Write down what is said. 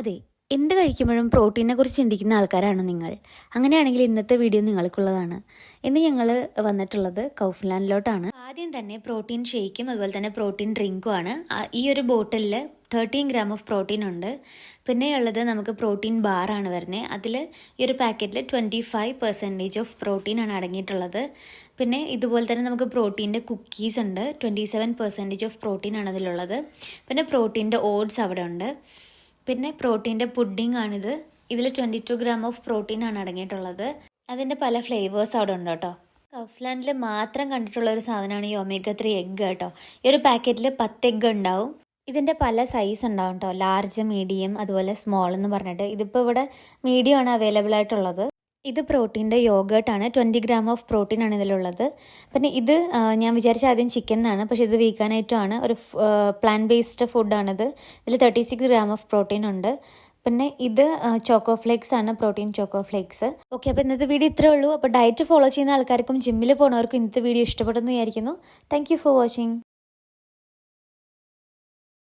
അതെ, എന്ത് കഴിക്കുമ്പോഴും പ്രോട്ടീനെ കുറിച്ച് ചിന്തിക്കുന്ന ആൾക്കാരാണ് നിങ്ങൾ. അങ്ങനെയാണെങ്കിൽ ഇന്നത്തെ വീഡിയോ നിങ്ങൾക്കുള്ളതാണ്. ഇന്ന് ഞങ്ങൾ വന്നിട്ടുള്ളത് കൗഫ്ലാൻഡിലോട്ടാണ്. ആദ്യം തന്നെ പ്രോട്ടീൻ ഷേക്കും അതുപോലെ തന്നെ പ്രോട്ടീൻ ഡ്രിങ്കുമാണ്. ഈ ഒരു ബോട്ടിലിൽ 13 ഗ്രാം ഓഫ് പ്രോട്ടീൻ ഉണ്ട്. പിന്നെയുള്ളത് നമുക്ക് പ്രോട്ടീൻ ബാറാണ് വരുന്നത്. അതിൽ ഈ ഒരു പാക്കറ്റിൽ 25% ഓഫ് പ്രോട്ടീനാണ് അടങ്ങിയിട്ടുള്ളത്. പിന്നെ ഇതുപോലെ തന്നെ നമുക്ക് പ്രോട്ടീൻ്റെ കുക്കീസ് ഉണ്ട്. 27% ഓഫ് പ്രോട്ടീനാണ് അതിലുള്ളത്. പിന്നെ പ്രോട്ടീൻ്റെ ഓട്സ് അവിടെ ഉണ്ട്. പിന്നെ പ്രോട്ടീൻ്റെ പുഡിംഗ് ആണിത്. ഇതിൽ 22 ഗ്രാം ഓഫ് പ്രോട്ടീൻ ആണ് അടങ്ങിയിട്ടുള്ളത്. അതിൻ്റെ പല ഫ്ലേവേഴ്സ് അവിടെ ഉണ്ട് കേട്ടോ. കൗഫ്ലാൻഡിൽ മാത്രം കണ്ടിട്ടുള്ള ഒരു സാധനമാണ് ഈ ഒമേഗ 3 എഗ്ഗ് കേട്ടോ. ഈ ഒരു പാക്കറ്റിൽ 10 എഗ്ഗ് ഉണ്ടാവും. ഇതിൻ്റെ പല സൈസ് ഉണ്ടാവും കേട്ടോ. ലാർജ്, മീഡിയം, അതുപോലെ സ്മോൾ എന്ന് പറഞ്ഞിട്ട്. ഇതിപ്പോൾ ഇവിടെ മീഡിയം ആണ് അവൈലബിൾ ആയിട്ടുള്ളത്. ഇത് പ്രോട്ടീൻ്റെ യോഗേർട്ടാണ്. 20 ഗ്രാം ഓഫ് പ്രോട്ടീൻ ആണ് ഇതിലുള്ളത്. പിന്നെ ഇത് ഞാൻ വിചാരിച്ച ആദ്യം ചിക്കൻ എന്നാണ്, പക്ഷേ ഇത് വീക്കാനായിട്ടാണ്. ഒരു പ്ലാന്റ് ബേസ്ഡ് ഫുഡാണിത്. ഇതിൽ 36 ഗ്രാം ഓഫ് പ്രോട്ടീൻ ഉണ്ട്. പിന്നെ ഇത് ചോക്കോ ഫ്ലേക്സ് ആണ്, പ്രോട്ടീൻ ചോക്കോ ഫ്ലേക്സ്. ഓക്കെ, അപ്പോൾ ഇന്നത്തെ വീഡിയോ ഇത്രേ ഉള്ളൂ. അപ്പോൾ ഡയറ്റ് ഫോളോ ചെയ്യുന്ന ആൾക്കാർക്കും ജിമ്മിൽ പോകുന്നവർക്കും ഇന്നത്തെ വീഡിയോ ഇഷ്ടപ്പെട്ടെന്ന് വിചാരിക്കുന്നു. Thank you for watching.